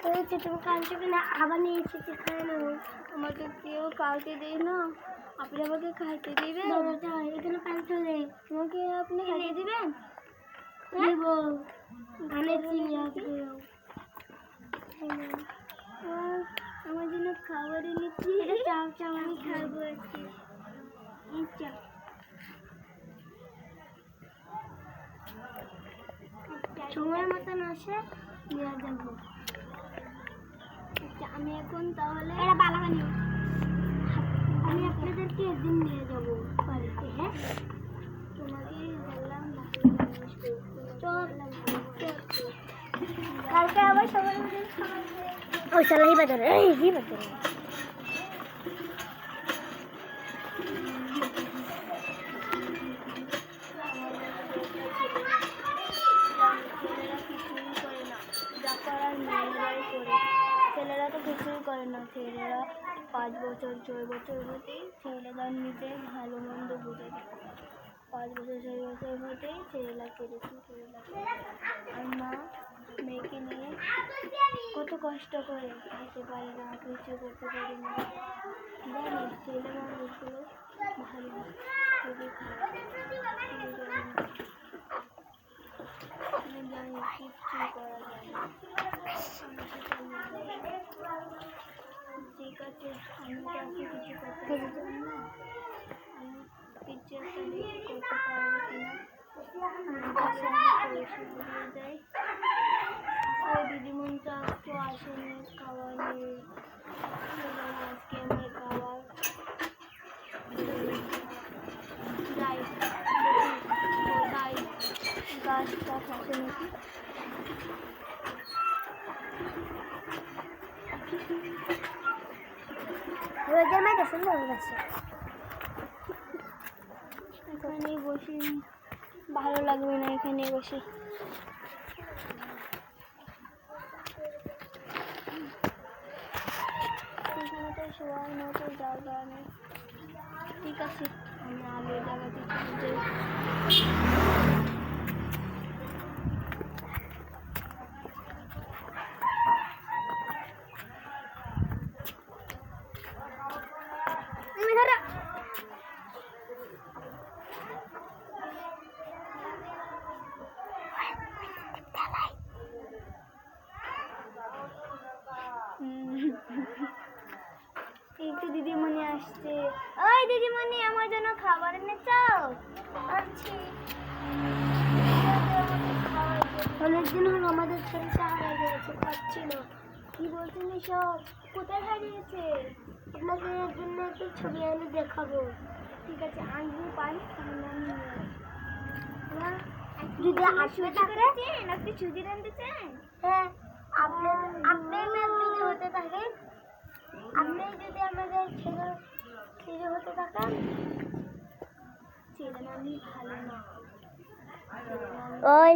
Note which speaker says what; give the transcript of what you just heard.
Speaker 1: তুমি কাঁদছো কিনা? আবার নিয়ে এসেছি, খাই না।
Speaker 2: আমাকে কেউ কাউকে দেয় না, আপনি আমাকে খাইতে দিবেন?
Speaker 1: এখানে পানি চলে,
Speaker 2: তোমাকে আপনি খাইতে দিবেন?
Speaker 1: দেবো ধানের চিনি
Speaker 2: আমার জন্য খাবার এনেছি।
Speaker 1: চাও চাও, আমি খাবো আজকে। সময় মতন আসে নিয়ে যাবো।
Speaker 2: আচ্ছা, আমি এখন তাহলে
Speaker 1: এরা বালাবানি, আমি আপনাদেরকে একদিন নিয়ে যাবো বাড়িতে। হ্যাঁ,
Speaker 2: তোমাকে বললাম
Speaker 1: কালকে আবার সবাই ওই সালাই বাজারে এই বাজারে
Speaker 2: ছেলেরা তো কিছুই করে না। ছেলেরা 5 বছর 6 বছর হতেই ছেলেরা নিজে ভালো মন্দ বুঝে যায়। 5 বছর 6 বছর হতেই ছেলেরা কেড়েছে। আর মা মেয়েকে নিয়ে কত কষ্ট করে, খেতে পারে না, কিছু করতে পারে না। জানি ছেলে মানুষগুলো ভালো খুবই খারাপ, আমি জানি কিচ্ছু করা যায় না। ঠিক আছে, আমি কাউকে কিছু করতে পারবো না। আমি কিছু একটা দেখি করতে পারবো কিনা। দিয়ে যাই। ওই দিদিমণিটা আজকে আসেনি, খাবার নেই। আজকে আমার খাবার যাই তাই গাছটা থাকে নাকি।
Speaker 1: রোদের মাঠে সুন্দর গাছে
Speaker 2: এখানে বসে ভালো লাগবে না, এখানে বসে। এখানে তো শোয়ার মতো জায়গা নেই। ঠিক আছে, আমি আলোর জায়গাতে চলে যাই। একটু দিদিমণি আসছে। ওই দিদিমণি, আমার জন্য খাবার এনেছো?
Speaker 1: আচ্ছা, অনেকদিন হলো আমাদের ছেলেটা হারিয়ে গেছে, পাচ্ছিল।
Speaker 2: কি বলছেন এসব? কোথায় হারিয়েছে?
Speaker 1: আপনাদের জন্য একটু ছবি এনে দেখাবো।
Speaker 2: ঠিক আছে, আনবো পাই,
Speaker 1: যদি আসবে থাকে,
Speaker 2: আপনি সুজি আনতে চান?
Speaker 1: হ্যাঁ, আপনি যদি হতে থাকে, আপনি যদি আমাদের ছেলে হতে থাকেন।
Speaker 2: ছেলে আমি ভালো না।
Speaker 1: ওই